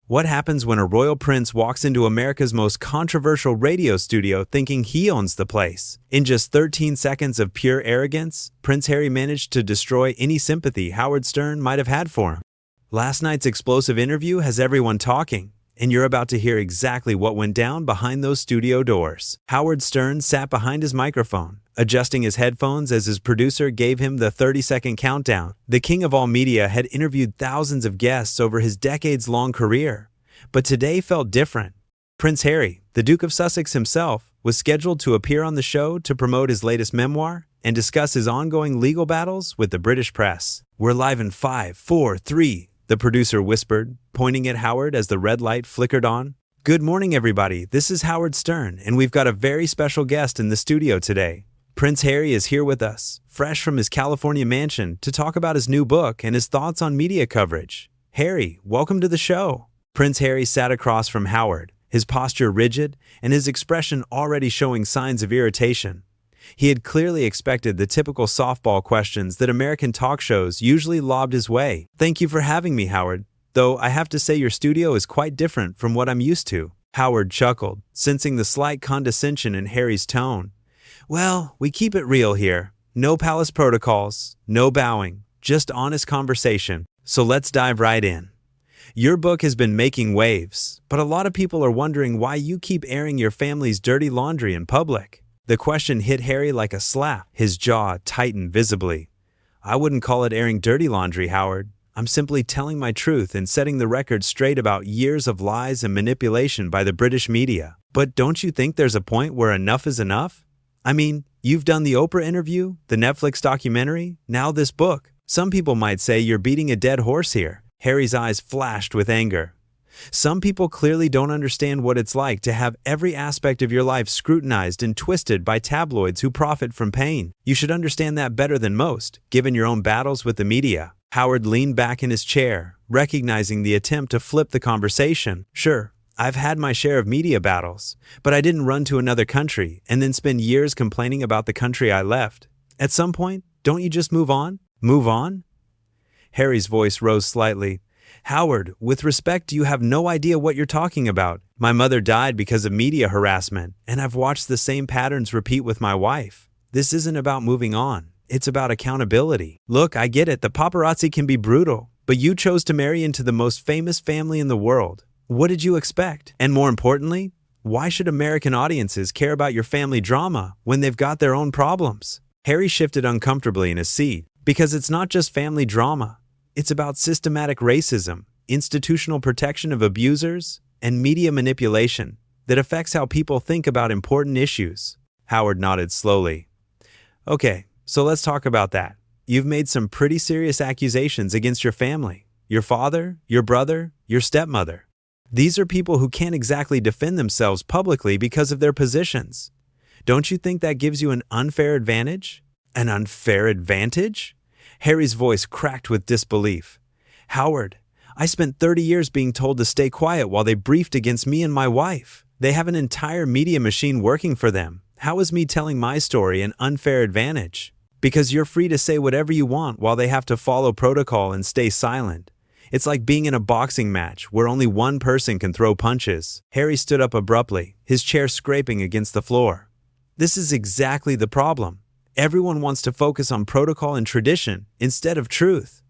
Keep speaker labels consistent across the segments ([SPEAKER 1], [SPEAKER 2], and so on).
[SPEAKER 1] What happens when a royal prince walks into America's most controversial radio studio thinking he owns the place? In just 13 seconds of pure arrogance, Prince Harry managed to destroy any sympathy Howard Stern might have had for him. Last night's explosive interview has everyone talking, and you're about to hear exactly what went down behind those studio doors. Howard Stern sat behind his microphone, adjusting his headphones as his producer gave him the 30-second countdown. The king of all media had interviewed thousands of guests over his decades-long career, but today felt different. Prince Harry, the Duke of Sussex himself, was scheduled to appear on the show to promote his latest memoir and discuss his ongoing legal battles with the British press. "We're live in 5, 4, 3, the producer whispered, pointing at Howard as the red light flickered on. "Good morning, everybody. This is Howard Stern, and we've got a very special guest in the studio today. Prince Harry is here with us, fresh from his California mansion, to talk about his new book and his thoughts on media coverage. Harry, welcome to the show." Prince Harry sat across from Howard, his posture rigid and his expression already showing signs of irritation. He had clearly expected the typical softball questions that American talk shows usually lobbed his way. "Thank you for having me, Howard, though I have to say your studio is quite different from what I'm used to." Howard chuckled, sensing the slight condescension in Harry's tone. "Well, we keep it real here. No palace protocols, no bowing, just honest conversation. So let's dive right in. Your book has been making waves, but a lot of people are wondering why you keep airing your family's dirty laundry in public." The question hit Harry like a slap. His jaw tightened visibly. "I wouldn't call it airing dirty laundry, Howard. I'm simply telling my truth and setting the record straight about years of lies and manipulation by the British media. But don't you think there's a point where enough is enough? I mean, you've done the Oprah interview, the Netflix documentary, now this book. Some people might say you're beating a dead horse here." Harry's eyes flashed with anger. "Some people clearly don't understand what it's like to have every aspect of your life scrutinized and twisted by tabloids who profit from pain. You should understand that better than most, given your own battles with the media." Howard leaned back in his chair, recognizing the attempt to flip the conversation. "Sure, I've had my share of media battles, but I didn't run to another country and then spend years complaining about the country I left. At some point, don't you just move on? Move on?" Harry's voice rose slightly. "Howard, with respect, you have no idea what you're talking about. My mother died because of media harassment, and I've watched the same patterns repeat with my wife. This isn't about moving on. It's about accountability. Look, I get it, the paparazzi can be brutal, but you chose to marry into the most famous family in the world. What did you expect? And more importantly, why should American audiences care about your family drama when they've got their own problems?" Harry shifted uncomfortably in his seat. "Because it's not just family drama. It's about systematic racism, institutional protection of abusers, and media manipulation that affects how people think about important issues." Howard nodded slowly. "Okay, so let's talk about that. You've made some pretty serious accusations against your family, your father, your brother, your stepmother. These are people who can't exactly defend themselves publicly because of their positions. Don't you think that gives you an unfair advantage?" "An unfair advantage?" Harry's voice cracked with disbelief. "Howard, I spent 30 years being told to stay quiet while they briefed against me and my wife. They have an entire media machine working for them. How is me telling my story an unfair advantage? Because you're free to say whatever you want while they have to follow protocol and stay silent. It's like being in a boxing match where only one person can throw punches." Harry stood up abruptly, his chair scraping against the floor. "This is exactly the problem. Everyone wants to focus on protocol and tradition instead of truth.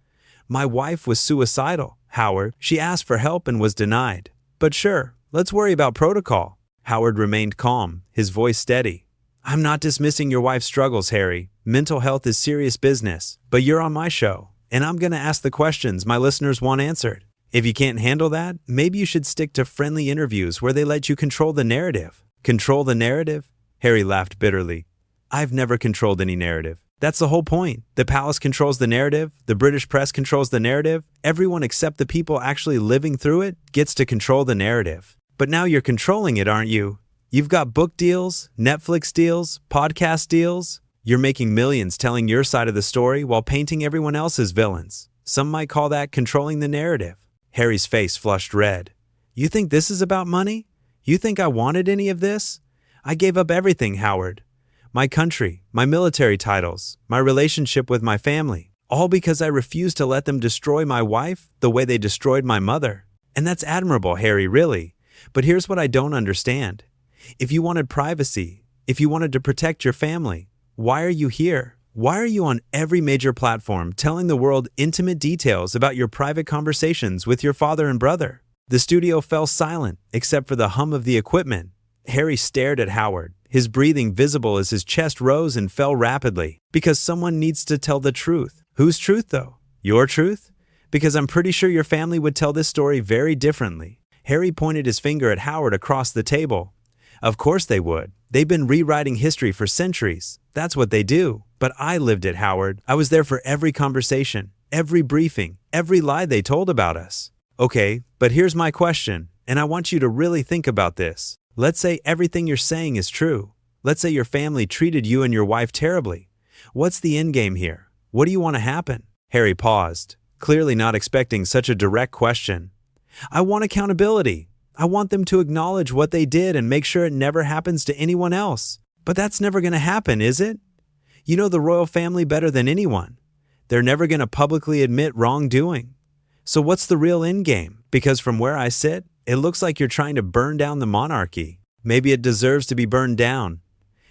[SPEAKER 1] My wife was suicidal, Howard. She asked for help and was denied. But sure, let's worry about protocol." Howard remained calm, his voice steady. "I'm not dismissing your wife's struggles, Harry. Mental health is serious business, but you're on my show, and I'm going to ask the questions my listeners want answered. If you can't handle that, maybe you should stick to friendly interviews where they let you control the narrative." "Control the narrative?" Harry laughed bitterly. "I've never controlled any narrative. That's the whole point. The palace controls the narrative, the British press controls the narrative, everyone except the people actually living through it gets to control the narrative. But now you're controlling it, aren't you? You've got book deals, Netflix deals, podcast deals. You're making millions telling your side of the story while painting everyone else's villains. Some might call that controlling the narrative." Harry's face flushed red. "You think this is about money? You think I wanted any of this? I gave up everything, Howard. My country, my military titles, my relationship with my family, all because I refused to let them destroy my wife the way they destroyed my mother. And that's admirable, Harry, really. But here's what I don't understand. If you wanted privacy, if you wanted to protect your family, why are you here? Why are you on every major platform telling the world intimate details about your private conversations with your father and brother? The studio fell silent, except for the hum of the equipment. Harry stared at Howard, his breathing visible as his chest rose and fell rapidly. Because someone needs to tell the truth. Whose truth, though? Your truth? Because I'm pretty sure your family would tell this story very differently. Harry pointed his finger at Howard across the table. Of course they would. They've been rewriting history for centuries. That's what they do. But I lived it, Howard. I was there for every conversation, every briefing, every lie they told about us. Okay, but here's my question, and I want you to really think about this. Let's say everything you're saying is true. Let's say your family treated you and your wife terribly. What's the end game here? What do you want to happen? Harry paused, clearly not expecting such a direct question. I want accountability. I want them to acknowledge what they did and make sure it never happens to anyone else. But that's never going to happen, is it? You know the royal family better than anyone. They're never going to publicly admit wrongdoing. So what's the real end game? Because from where I sit, it looks like you're trying to burn down the monarchy. Maybe it deserves to be burned down.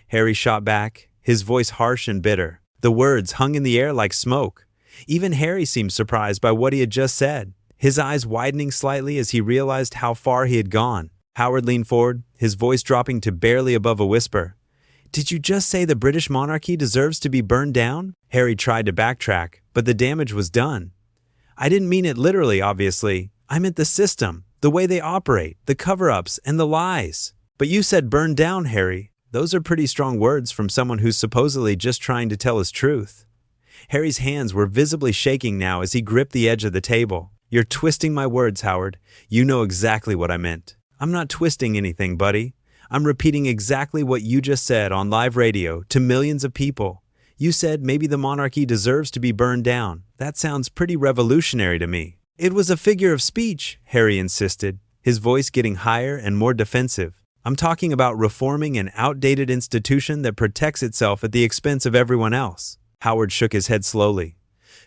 [SPEAKER 1] Harry shot back, his voice harsh and bitter. The words hung in the air like smoke. Even Harry seemed surprised by what he had just said, his eyes widening slightly as he realized how far he had gone. Howard leaned forward, his voice dropping to barely above a whisper. Did you just say the British monarchy deserves to be burned down? Harry tried to backtrack, but the damage was done. I didn't mean it literally, obviously. I meant the system, the way they operate, the cover-ups, and the lies. But you said burned down, Harry. Those are pretty strong words from someone who's supposedly just trying to tell his truth. Harry's hands were visibly shaking now as he gripped the edge of the table. You're twisting my words, Howard. You know exactly what I meant. I'm not twisting anything, buddy. I'm repeating exactly what you just said on live radio to millions of people. You said maybe the monarchy deserves to be burned down. That sounds pretty revolutionary to me. It was a figure of speech, Harry insisted, his voice getting higher and more defensive. I'm talking about reforming an outdated institution that protects itself at the expense of everyone else. Howard shook his head slowly.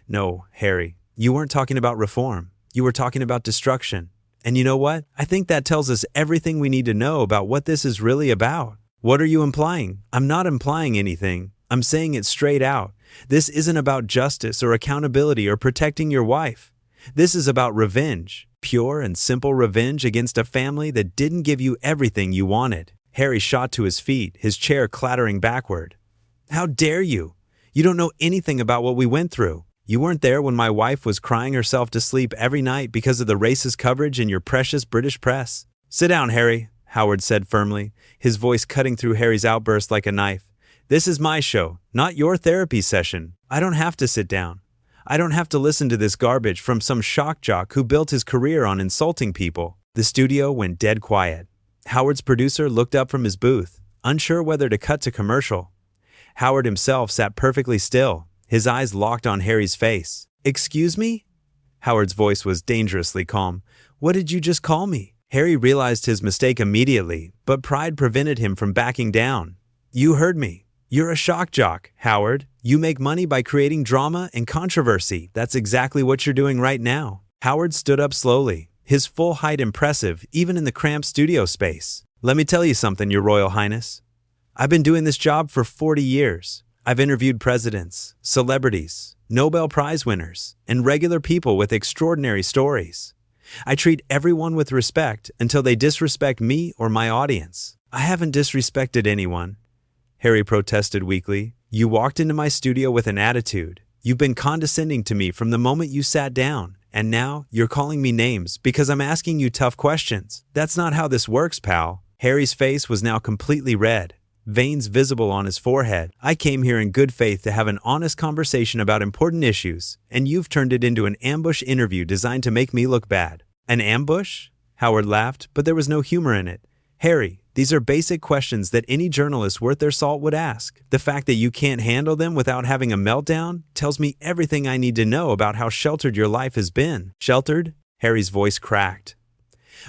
[SPEAKER 1] No, Harry, you weren't talking about reform. You were talking about destruction. And you know what? I think that tells us everything we need to know about what this is really about. What are you implying? I'm not implying anything. I'm saying it straight out. This isn't about justice or accountability or protecting your wife. This is about revenge. Pure and simple revenge against a family that didn't give you everything you wanted. Harry shot to his feet, his chair clattering backward. How dare you? You don't know anything about what we went through. You weren't there when my wife was crying herself to sleep every night because of the racist coverage in your precious British press. Sit down, Harry, Howard said firmly, his voice cutting through Harry's outburst like a knife. This is my show, not your therapy session. I don't have to sit down. I don't have to listen to this garbage from some shock jock who built his career on insulting people. The studio went dead quiet. Howard's producer looked up from his booth, unsure whether to cut to commercial. Howard himself sat perfectly still, his eyes locked on Harry's face. Excuse me? Howard's voice was dangerously calm. What did you just call me? Harry realized his mistake immediately, but pride prevented him from backing down. You heard me. You're a shock jock, Howard. You make money by creating drama and controversy. That's exactly what you're doing right now. Howard stood up slowly, his full height impressive even in the cramped studio space. Let me tell you something, Your Royal Highness. I've been doing this job for 40 years. I've interviewed presidents, celebrities, Nobel Prize winners, and regular people with extraordinary stories. I treat everyone with respect until they disrespect me or my audience. I haven't disrespected anyone, Harry protested weakly. You walked into my studio with an attitude. You've been condescending to me from the moment you sat down, and now you're calling me names because I'm asking you tough questions. That's not how this works, pal. Harry's face was now completely red, veins visible on his forehead. I came here in good faith to have an honest conversation about important issues, and you've turned it into an ambush interview designed to make me look bad. An ambush? Howard laughed, but there was no humor in it. Harry, these are basic questions that any journalist worth their salt would ask. The fact that you can't handle them without having a meltdown tells me everything I need to know about how sheltered your life has been. Sheltered? Harry's voice cracked.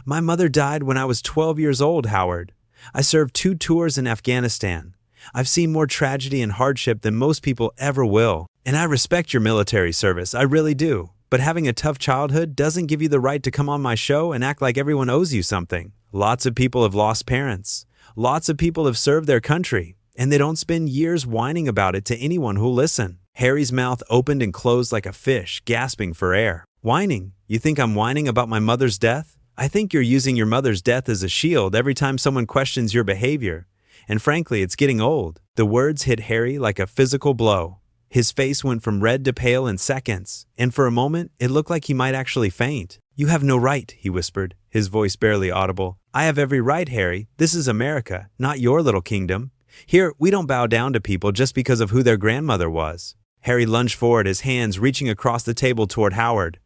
[SPEAKER 1] My mother died when I was 12 years old, Howard. I served 2 tours in Afghanistan. I've seen more tragedy and hardship than most people ever will. And I respect your military service, I really do. But having a tough childhood doesn't give you the right to come on my show and act like everyone owes you something. Lots of people have lost parents. Lots of people have served their country, and they don't spend years whining about it to anyone who'll listen. Harry's mouth opened and closed like a fish, gasping for air. Whining? You think I'm whining about my mother's death? I think you're using your mother's death as a shield every time someone questions your behavior. And frankly, it's getting old. The words hit Harry like a physical blow. His face went from red to pale in seconds, and for a moment, it looked like he might actually faint. You have no right, he whispered, his voice barely audible. I have every right, Harry. This is America, not your little kingdom. Here, we don't bow down to people just because of who their grandmother was. Harry lunged forward, his hands reaching across the table toward Howard.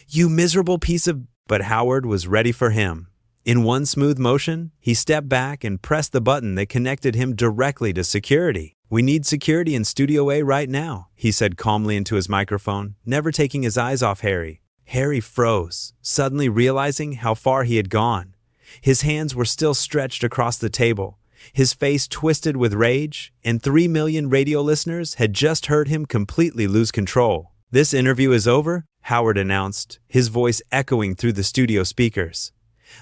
[SPEAKER 1] You miserable piece of... But Howard was ready for him. In one smooth motion, he stepped back and pressed the button that connected him directly to security. We need security in Studio A right now, he said calmly into his microphone, never taking his eyes off Harry. Harry froze, suddenly realizing how far he had gone. His hands were still stretched across the table, his face twisted with rage, and 3 million radio listeners had just heard him completely lose control. This interview is over, Howard announced, his voice echoing through the studio speakers.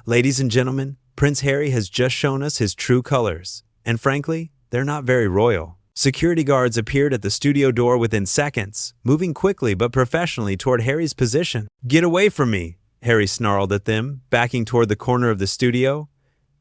[SPEAKER 1] Ladies and gentlemen, Prince Harry has just shown us his true colors, and frankly, they're not very royal. Security guards appeared at the studio door within seconds, moving quickly but professionally toward Harry's position. Get away from me, Harry snarled at them, backing toward the corner of the studio.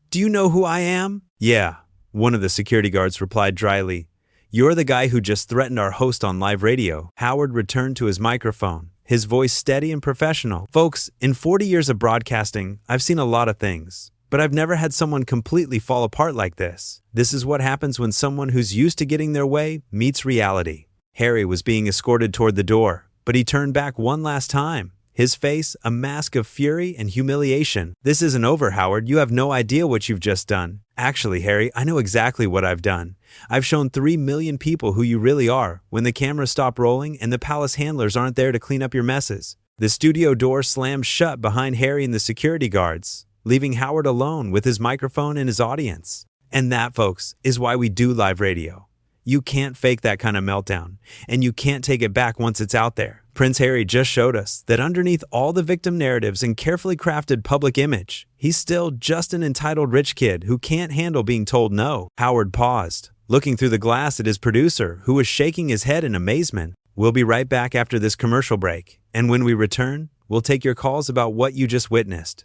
[SPEAKER 1] Do you know who I am? Yeah, one of the security guards replied dryly. You're the guy who just threatened our host on live radio. Howard returned to his microphone, his voice steady and professional. Folks, in 40 years of broadcasting, I've seen a lot of things. But I've never had someone completely fall apart like this. This is what happens when someone who's used to getting their way meets reality. Harry was being escorted toward the door, but he turned back one last time, his face a mask of fury and humiliation. This isn't over, Howard. You have no idea what you've just done. Actually, Harry, I know exactly what I've done. I've shown 3 million people who you really are when the cameras stop rolling and the palace handlers aren't there to clean up your messes. The studio door slammed shut behind Harry and the security guards, leaving Howard alone with his microphone and his audience. And that, folks, is why we do live radio. You can't fake that kind of meltdown, and you can't take it back once it's out there. Prince Harry just showed us that underneath all the victim narratives and carefully crafted public image, he's still just an entitled rich kid who can't handle being told no. Howard paused, looking through the glass at his producer, who was shaking his head in amazement. We'll be right back after this commercial break, and when we return, we'll take your calls about what you just witnessed.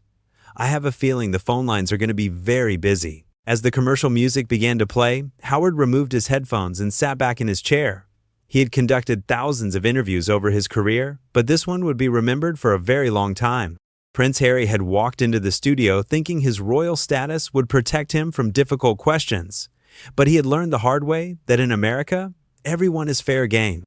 [SPEAKER 1] I have a feeling the phone lines are going to be very busy. As the commercial music began to play, Howard removed his headphones and sat back in his chair. He had conducted thousands of interviews over his career, but this one would be remembered for a very long time. Prince Harry had walked into the studio thinking his royal status would protect him from difficult questions. But he had learned the hard way that in America, everyone is fair game.